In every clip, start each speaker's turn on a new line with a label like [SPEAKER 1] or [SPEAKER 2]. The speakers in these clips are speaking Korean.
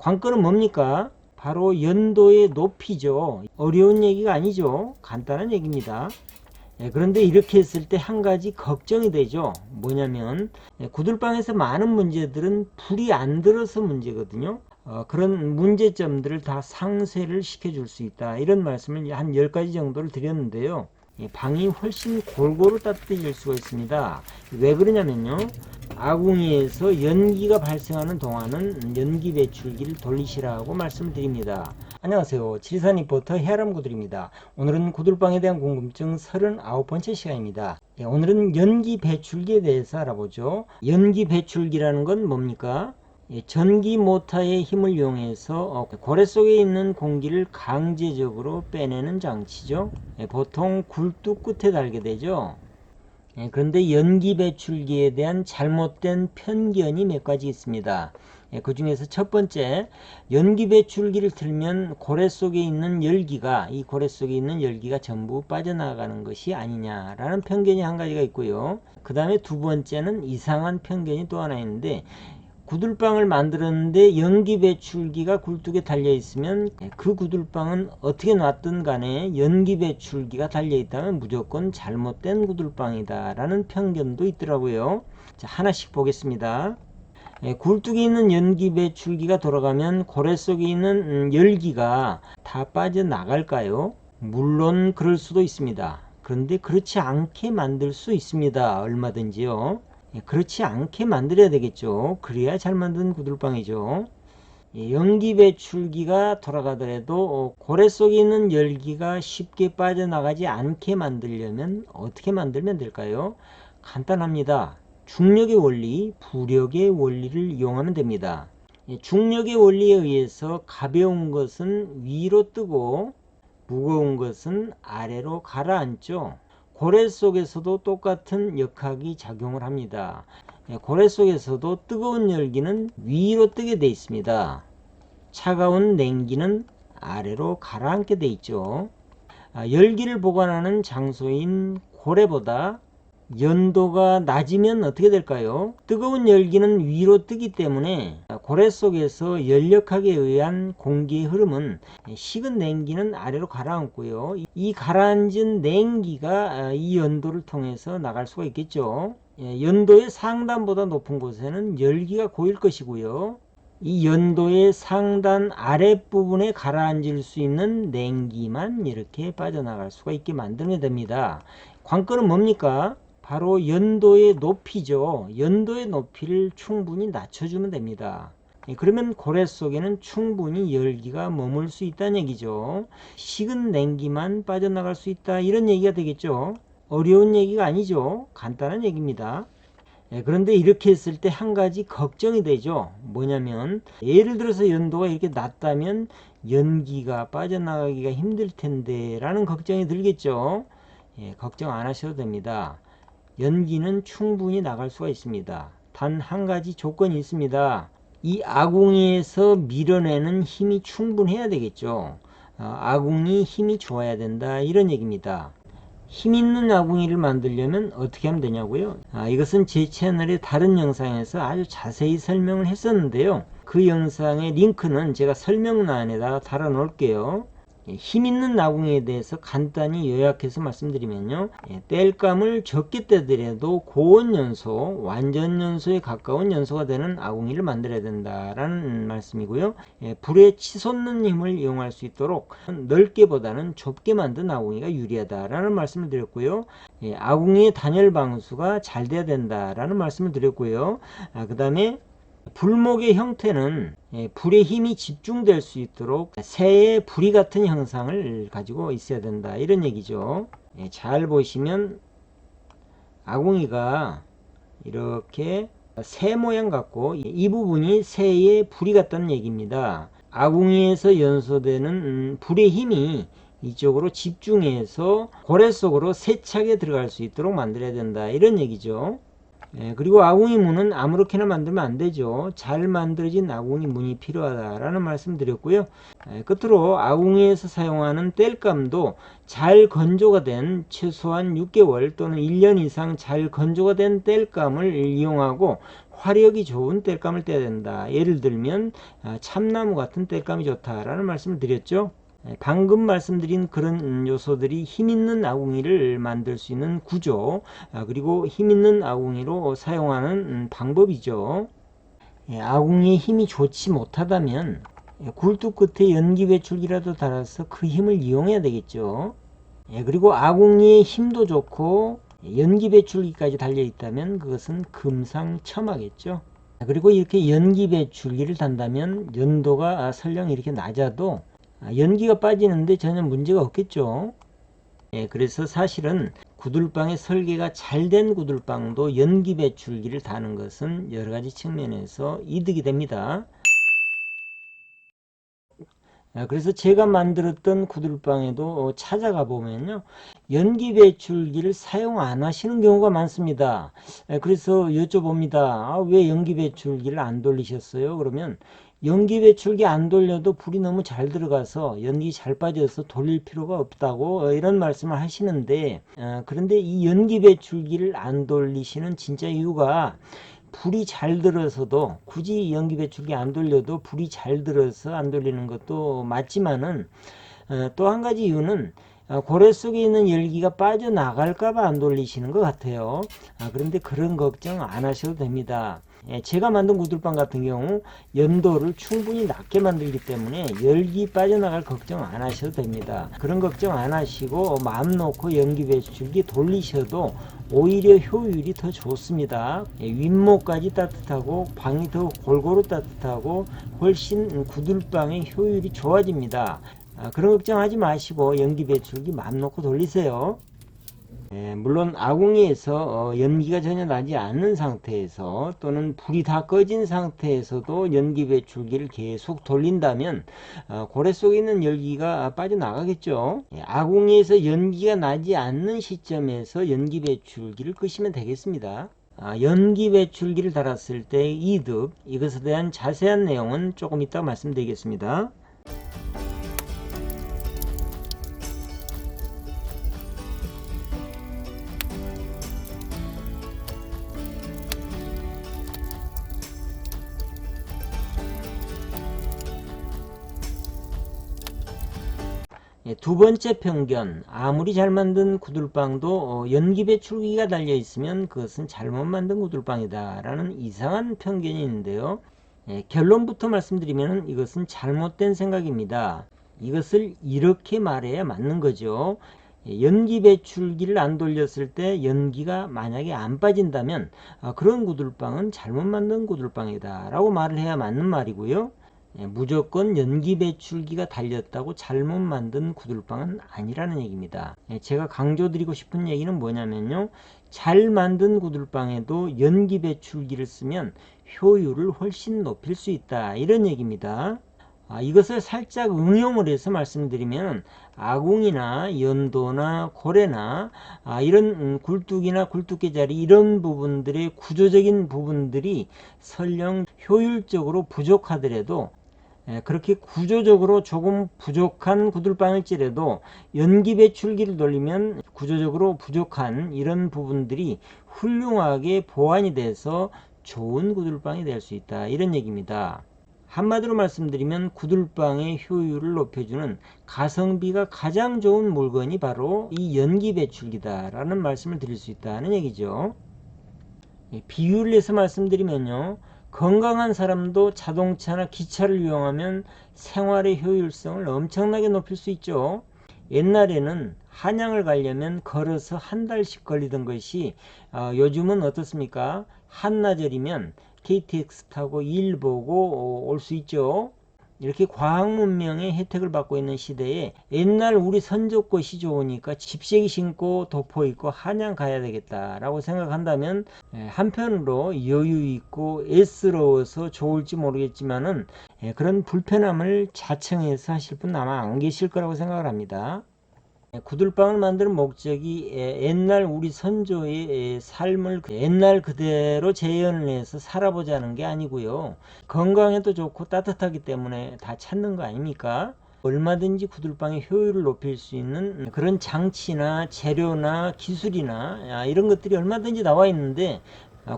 [SPEAKER 1] 관건은 뭡니까? 바로 연도의 높이죠. 어려운 얘기가 아니죠. 간단한 얘기입니다. 그런데 이렇게 했을 때 한 가지 걱정이 되죠. 뭐냐면 구들방에서 많은 문제들은 불이 안 들어서 문제거든요. 그런 문제점들을 다 상쇄를 시켜줄 수 있다. 이런 말씀을 한 10가지 정도를 드렸는데요. 방이 훨씬 골고루 따뜻해질 수가 있습니다. 왜 그러냐면요. 아궁이에서 연기가 발생하는 동안은 연기 배출기를 돌리시라고 말씀을 드립니다. 안녕하세요. 지리산 리포터 헤아람구들입니다. 오늘은 구들방에 대한 궁금증 39번째 시간입니다. 오늘은 연기 배출기에 대해서 알아보죠. 연기 배출기라는 건 뭡니까? 전기 모터의 힘을 이용해서 고래 속에 있는 공기를 강제적으로 빼내는 장치죠. 보통 굴뚝 끝에 달게 되죠. 그런데 연기 배출기에 대한 잘못된 편견이 몇 가지 있습니다. 그 중에서 첫 번째, 연기 배출기를 틀면 고래 속에 있는 열기가, 이 고래 속에 있는 열기가 전부 빠져나가는 것이 아니냐라는 편견이 한 가지가 있고요. 그 다음에 두 번째는 이상한 편견이 또 하나 있는데, 구들방을 만들었는데 연기 배출기가 굴뚝에 달려 있으면 그 구들방은 어떻게 놨든 간에 연기 배출기가 달려 있다면 무조건 잘못된 구들방이다 라는 편견도 있더라고요. 자, 하나씩 보겠습니다. 굴뚝에 있는 연기 배출기가 돌아가면 고래 속에 있는 열기가 다 빠져나갈까요? 물론 그럴 수도 있습니다. 그런데 그렇지 않게 만들 수 있습니다. 얼마든지요. 그렇지 않게 만들어야 되겠죠. 그래야 잘 만든 구들방이죠. 연기 배출기가 돌아가더라도 고래 속에 있는 열기가 쉽게 빠져나가지 않게 만들려면 어떻게 만들면 될까요? 간단합니다. 중력의 원리, 부력의 원리를 이용하면 됩니다. 중력의 원리에 의해서 가벼운 것은 위로 뜨고 무거운 것은 아래로 가라앉죠. 고래 속에서도 똑같은 역학이 작용을 합니다. 고래 속에서도 뜨거운 열기는 위로 뜨게 되어 있습니다. 차가운 냉기는 아래로 가라앉게 되어 있죠. 열기를 보관하는 장소인 고래보다 연도가 낮으면 어떻게 될까요? 뜨거운 열기는 위로 뜨기 때문에 고래 속에서 열역학에 의한 공기의 흐름은 식은 냉기는 아래로 가라앉고요. 이 가라앉은 냉기가 이 연도를 통해서 나갈 수가 있겠죠. 연도의 상단보다 높은 곳에는 열기가 고일 것이고요. 이 연도의 상단 아랫부분에 가라앉을 수 있는 냉기만 이렇게 빠져나갈 수가 있게 만들면 됩니다. 관건은 뭡니까? 바로 연도의 높이죠. 연도의 높이를 충분히 낮춰주면 됩니다. 그러면 고래 속에는 충분히 열기가 머물 수 있다는 얘기죠. 식은 냉기만 빠져나갈 수 있다, 이런 얘기가 되겠죠. 어려운 얘기가 아니죠. 간단한 얘기입니다. 그런데 이렇게 했을 때 한 가지 걱정이 되죠. 뭐냐면 예를 들어서 연도가 이렇게 낮다면 연기가 빠져나가기가 힘들 텐데 라는 걱정이 들겠죠. 걱정 안 하셔도 됩니다. 연기는 충분히 나갈 수가 있습니다. 단 한 가지 조건이 있습니다. 이 아궁이에서 밀어내는 힘이 충분해야 되겠죠. 아궁이 힘이 좋아야 된다, 이런 얘기입니다. 힘 있는 아궁이를 만들려면 어떻게 하면 되냐고요? 이것은 제 채널의 다른 영상에서 아주 자세히 설명을 했었는데요. 그 영상의 링크는 제가 설명란에다가 달아 놓을게요. 힘 있는 아궁이에 대해서 간단히 요약해서 말씀드리면요. 땔감을 적게 떼더라도 고온 연소, 완전 연소에 가까운 연소가 되는 아궁이를 만들어야 된다라는 말씀이고요. 불에 치솟는 힘을 이용할 수 있도록 넓게보다는 좁게 만든 아궁이가 유리하다라는 말씀을 드렸고요. 아궁이의 단열 방수가 잘 돼야 된다라는 말씀을 드렸고요. 그 다음에 불목의 형태는 불의 힘이 집중될 수 있도록 새의 부리 같은 형상을 가지고 있어야 된다, 이런 얘기죠. 잘 보시면 아궁이가 이렇게 새 모양 같고 이 부분이 새의 부리 같다는 얘기입니다. 아궁이에서 연소되는 불의 힘이 이쪽으로 집중해서 고래 속으로 세차게 들어갈 수 있도록 만들어야 된다, 이런 얘기죠. 그리고 아궁이 문은 아무렇게나 만들면 안 되죠. 잘 만들어진 아궁이 문이 필요하다라는 말씀 드렸고요. 끝으로 아궁이에서 사용하는 땔감도 잘 건조가 된 최소한 6개월 또는 1년 이상 잘 건조가 된 땔감을 이용하고 화력이 좋은 땔감을 떼야 된다. 예를 들면 참나무 같은 땔감이 좋다라는 말씀을 드렸죠. 방금 말씀드린 그런 요소들이 힘있는 아궁이를 만들 수 있는 구조, 그리고 힘있는 아궁이로 사용하는 방법이죠. 아궁이의 힘이 좋지 못하다면 굴뚝 끝에 연기 배출기라도 달아서 그 힘을 이용해야 되겠죠. 그리고 아궁이의 힘도 좋고 연기 배출기까지 달려 있다면 그것은 금상첨화겠죠. 그리고 이렇게 연기 배출기를 단다면 연도가 설령 이렇게 낮아도 연기가 빠지는데 전혀 문제가 없겠죠. 그래서 사실은 구들방의 설계가 잘 된 구들방도 연기 배출기를 다는 것은 여러 가지 측면에서 이득이 됩니다. 그래서 제가 만들었던 구들방에도 찾아가 보면요, 연기 배출기를 사용 안 하시는 경우가 많습니다. 그래서 여쭤봅니다. 왜 연기 배출기를 안 돌리셨어요? 그러면 연기 배출기 안 돌려도 불이 너무 잘 들어가서 연기 잘 빠져서 돌릴 필요가 없다고 이런 말씀을 하시는데, 그런데 이 연기 배출기를 안 돌리시는 진짜 이유가 불이 잘 들어서도 굳이 연기 배출기 안 돌려도 불이 잘 들어서 안 돌리는 것도 맞지만은 또 한 가지 이유는 고래 속에 있는 열기가 빠져나갈까봐 안 돌리시는 것 같아요. 그런데 그런 걱정 안 하셔도 됩니다. 제가 만든 구들방 같은 경우 연도를 충분히 낮게 만들기 때문에 열기 빠져나갈 걱정 안 하셔도 됩니다. 그런 걱정 안 하시고 마음 놓고 연기 배출기 돌리셔도 오히려 효율이 더 좋습니다. 윗목까지 따뜻하고 방이 더 골고루 따뜻하고 훨씬 구들방의 효율이 좋아집니다. 그런 걱정하지 마시고 연기 배출기 마음 놓고 돌리세요. 물론 아궁이에서 연기가 전혀 나지 않는 상태에서 또는 불이 다 꺼진 상태에서도 연기 배출기를 계속 돌린다면 고래 속에 있는 열기가 빠져나가겠죠. 아궁이에서 연기가 나지 않는 시점에서 연기 배출기를 끄시면 되겠습니다. 연기 배출기를 달았을 때의 이득, 이것에 대한 자세한 내용은 조금 이따 말씀드리겠습니다. 두 번째 편견, 아무리 잘 만든 구들방도 연기 배출기가 달려 있으면 그것은 잘못 만든 구들방이다 라는 이상한 편견이 있는데요. 결론부터 말씀드리면 이것은 잘못된 생각입니다. 이것을 이렇게 말해야 맞는 거죠. 연기 배출기를 안 돌렸을 때 연기가 만약에 안 빠진다면 그런 구들방은 잘못 만든 구들방이다 라고 말을 해야 맞는 말이고요. 무조건 연기 배출기가 달렸다고 잘못 만든 구들방은 아니라는 얘기입니다. 제가 강조드리고 싶은 얘기는 뭐냐면요, 잘 만든 구들방에도 연기 배출기를 쓰면 효율을 훨씬 높일 수 있다, 이런 얘기입니다. 이것을 살짝 응용을 해서 말씀드리면 아궁이나 연도나 고래나 이런 굴뚝이나 굴뚝의 자리, 이런 부분들의 구조적인 부분들이 설령 효율적으로 부족하더라도 그렇게 구조적으로 조금 부족한 구들방일지라도 연기 배출기를 돌리면 구조적으로 부족한 이런 부분들이 훌륭하게 보완이 돼서 좋은 구들방이 될 수 있다, 이런 얘기입니다. 한마디로 말씀드리면 구들방의 효율을 높여주는 가성비가 가장 좋은 물건이 바로 이 연기 배출기다 라는 말씀을 드릴 수 있다는 얘기죠. 비유를 해서 말씀드리면요, 건강한 사람도 자동차나 기차를 이용하면 생활의 효율성을 엄청나게 높일 수 있죠. 옛날에는 한양을 가려면 걸어서 한 달씩 걸리던 것이 요즘은 어떻습니까? 한나절이면 KTX 타고 일 보고 올 수 있죠. 이렇게 과학문명의 혜택을 받고 있는 시대에 옛날 우리 선조 것이 좋으니까 집세기 신고 도포 입고 한양 가야 되겠다라고 생각한다면 한편으로 여유 있고 애스러워서 좋을지 모르겠지만은 그런 불편함을 자청해서 하실 분 아마 안 계실 거라고 생각을 합니다. 구들방을 만드는 목적이 옛날 우리 선조의 삶을 옛날 그대로 재현을 해서 살아보자는 게 아니고요, 건강에도 좋고 따뜻하기 때문에 다 찾는 거 아닙니까? 얼마든지 구들방의 효율을 높일 수 있는 그런 장치나 재료나 기술이나 이런 것들이 얼마든지 나와 있는데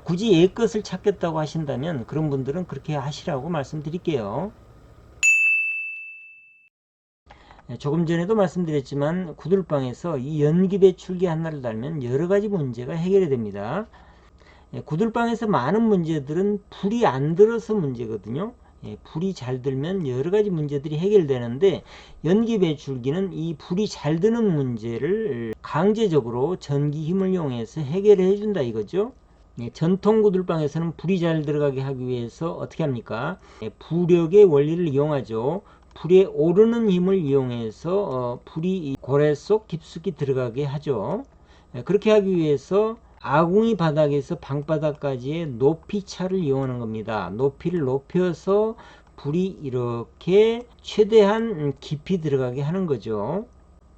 [SPEAKER 1] 굳이 옛 것을 찾겠다고 하신다면 그런 분들은 그렇게 하시라고 말씀드릴게요. 조금 전에도 말씀드렸지만 구들방에서 이 연기 배출기 하나를 달면 여러 가지 문제가 해결이 됩니다. 구들방에서 많은 문제들은 불이 안 들어서 문제거든요. 불이 잘 들면 여러 가지 문제들이 해결되는데 연기 배출기는 이 불이 잘 드는 문제를 강제적으로 전기 힘을 이용해서 해결해 준다 이거죠. 전통 구들방에서는 불이 잘 들어가게 하기 위해서 어떻게 합니까? 부력의 원리를 이용하죠. 불에 오르는 힘을 이용해서 불이 고래 속 깊숙이 들어가게 하죠. 그렇게 하기 위해서 아궁이 바닥에서 방바닥까지의 높이 차를 이용하는 겁니다. 높이를 높여서 불이 이렇게 최대한 깊이 들어가게 하는 거죠.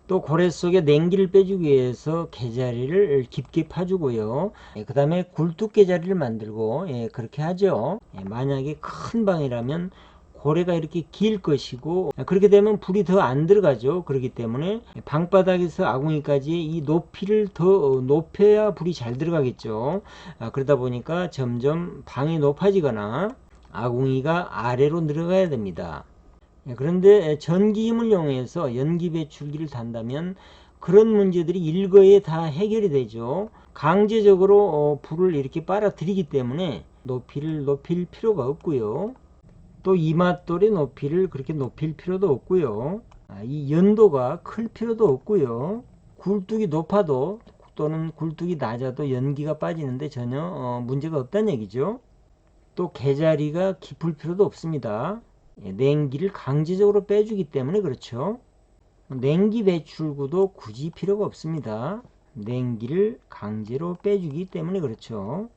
[SPEAKER 1] 또 고래 속에 냉기를 빼주기 위해서 개자리를 깊게 파주고요. 그 다음에 굴뚝 개자리를 만들고 그렇게 하죠. 만약에 큰 방이라면 고래가 이렇게 길 것이고 그렇게 되면 불이 더 안 들어가죠. 그렇기 때문에 방바닥에서 아궁이까지 이 높이를 더 높여야 불이 잘 들어가겠죠. 그러다 보니까 점점 방이 높아지거나 아궁이가 아래로 내려가야 됩니다. 그런데 전기 힘을 이용해서 연기 배출기를 단다면 그런 문제들이 일거에 다 해결이 되죠. 강제적으로 불을 이렇게 빨아들이기 때문에 높이를 높일 필요가 없고요. 또 이맛돌의 높이를 그렇게 높일 필요도 없고요. 이 연도가 클 필요도 없고요. 굴뚝이 높아도 또는 굴뚝이 낮아도 연기가 빠지는데 전혀 문제가 없다는 얘기죠. 또 개자리가 깊을 필요도 없습니다. 냉기를 강제적으로 빼주기 때문에 그렇죠. 냉기 배출구도 굳이 필요가 없습니다. 냉기를 강제로 빼주기 때문에 그렇죠.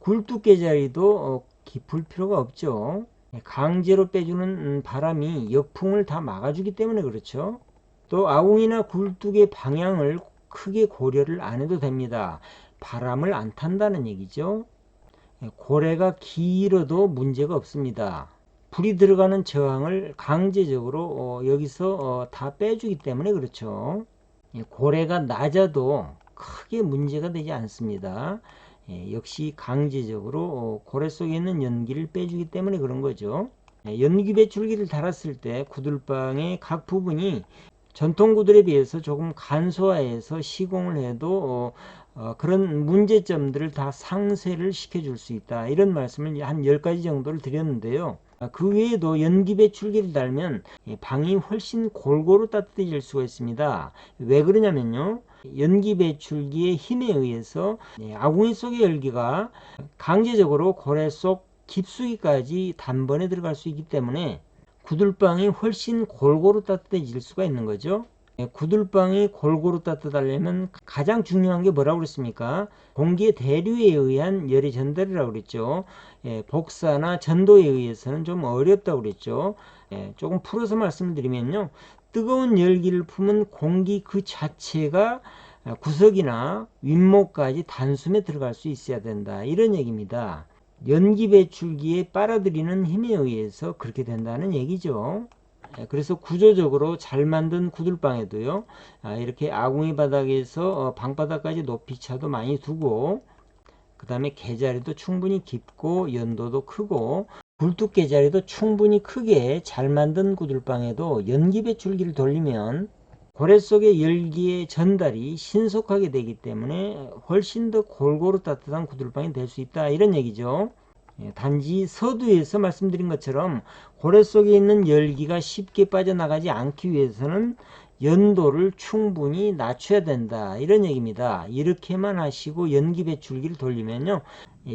[SPEAKER 1] 굴뚝 개자리도 깊을 필요가 없죠. 강제로 빼주는 바람이 역풍을 다 막아주기 때문에 그렇죠. 또 아궁이나 굴뚝의 방향을 크게 고려를 안 해도 됩니다. 바람을 안 탄다는 얘기죠. 고래가 길어도 문제가 없습니다. 불이 들어가는 저항을 강제적으로 여기서 다 빼주기 때문에 그렇죠. 고래가 낮아도 크게 문제가 되지 않습니다. 역시 강제적으로 고래 속에 있는 연기를 빼주기 때문에 그런 거죠. 연기 배출기를 달았을 때 구들방의 각 부분이 전통 구들에 비해서 조금 간소화해서 시공을 해도 그런 문제점들을 다 상쇄를 시켜줄 수 있다. 이런 말씀을 한 10가지 정도를 드렸는데요. 그 외에도 연기 배출기를 달면 방이 훨씬 골고루 따뜻해질 수가 있습니다. 왜 그러냐면요. 연기 배출기의 힘에 의해서 아궁이 속의 열기가 강제적으로 고래 속 깊숙이까지 단번에 들어갈 수 있기 때문에 구들방이 훨씬 골고루 따뜻해질 수가 있는 거죠. 구들방이 골고루 따뜻하려면 가장 중요한 게 뭐라고 그랬습니까? 공기의 대류에 의한 열의 전달이라고 그랬죠. 복사나 전도에 의해서는 좀 어렵다고 그랬죠. 조금 풀어서 말씀드리면요. 뜨거운 열기를 품은 공기 그 자체가 구석이나 윗목까지 단숨에 들어갈 수 있어야 된다. 이런 얘기입니다. 연기 배출기에 빨아들이는 힘에 의해서 그렇게 된다는 얘기죠. 그래서 구조적으로 잘 만든 구들방에도요. 이렇게 아궁이 바닥에서 방바닥까지 높이차도 많이 두고 그 다음에 개자리도 충분히 깊고 연도도 크고 굴뚝 개자리도 충분히 크게 잘 만든 구들방에도 연기 배출기를 돌리면 고래 속의 열기의 전달이 신속하게 되기 때문에 훨씬 더 골고루 따뜻한 구들방이 될 수 있다 이런 얘기죠. 단지 서두에서 말씀드린 것처럼 고래 속에 있는 열기가 쉽게 빠져나가지 않기 위해서는 연도를 충분히 낮춰야 된다 이런 얘기입니다. 이렇게만 하시고 연기 배출기를 돌리면요,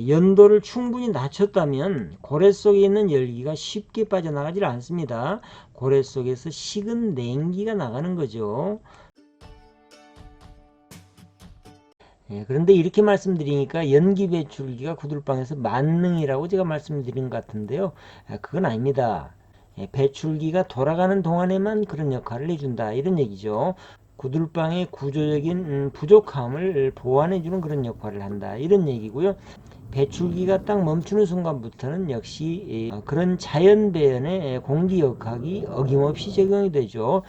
[SPEAKER 1] 연도를 충분히 낮췄다면 고래 속에 있는 열기가 쉽게 빠져나가지 않습니다. 고래 속에서 식은 냉기가 나가는 거죠. 그런데 이렇게 말씀드리니까 연기 배출기가 구들방에서 만능이라고 제가 말씀드린 것 같은데요. 그건 아닙니다. 배출기가 돌아가는 동안에만 그런 역할을 해준다 이런 얘기죠. 구들방의 구조적인 부족함을 보완해주는 그런 역할을 한다 이런 얘기고요. 배출기가 딱 멈추는 순간부터는 역시 그런 자연배연의 공기역학이 어김없이 적용이 되죠.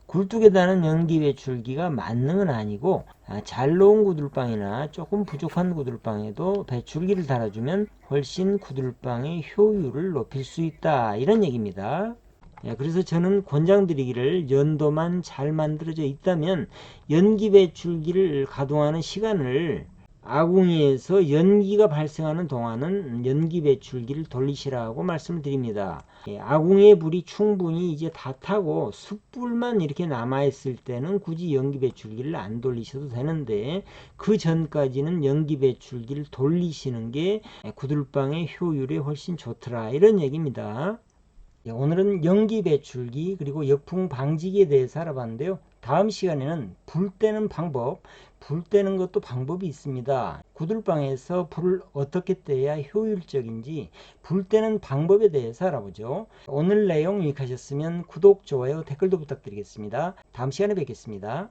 [SPEAKER 1] 굴뚝에 다는 연기 배출기가 만능은 아니고 잘 놓은 구들방이나 조금 부족한 구들방에도 배출기를 달아주면 훨씬 구들방의 효율을 높일 수 있다, 이런 얘기입니다. 그래서 저는 권장드리기를 연도만 잘 만들어져 있다면 연기 배출기를 가동하는 시간을 아궁이에서 연기가 발생하는 동안은 연기 배출기를 돌리시라고 말씀을 드립니다. 아궁이의 불이 충분히 이제 다 타고 숯불만 이렇게 남아있을 때는 굳이 연기 배출기를 안 돌리셔도 되는데, 그 전까지는 연기 배출기를 돌리시는 게 구들방의 효율에 훨씬 좋더라, 이런 얘기입니다. 오늘은 연기 배출기 그리고 역풍 방지기에 대해서 알아봤는데요. 다음 시간에는 불 떼는 방법, 불 떼는 것도 방법이 있습니다. 구들방에서 불을 어떻게 떼야 효율적인지 불 떼는 방법에 대해서 알아보죠. 오늘 내용 유익하셨으면 구독, 좋아요, 댓글도 부탁드리겠습니다. 다음 시간에 뵙겠습니다.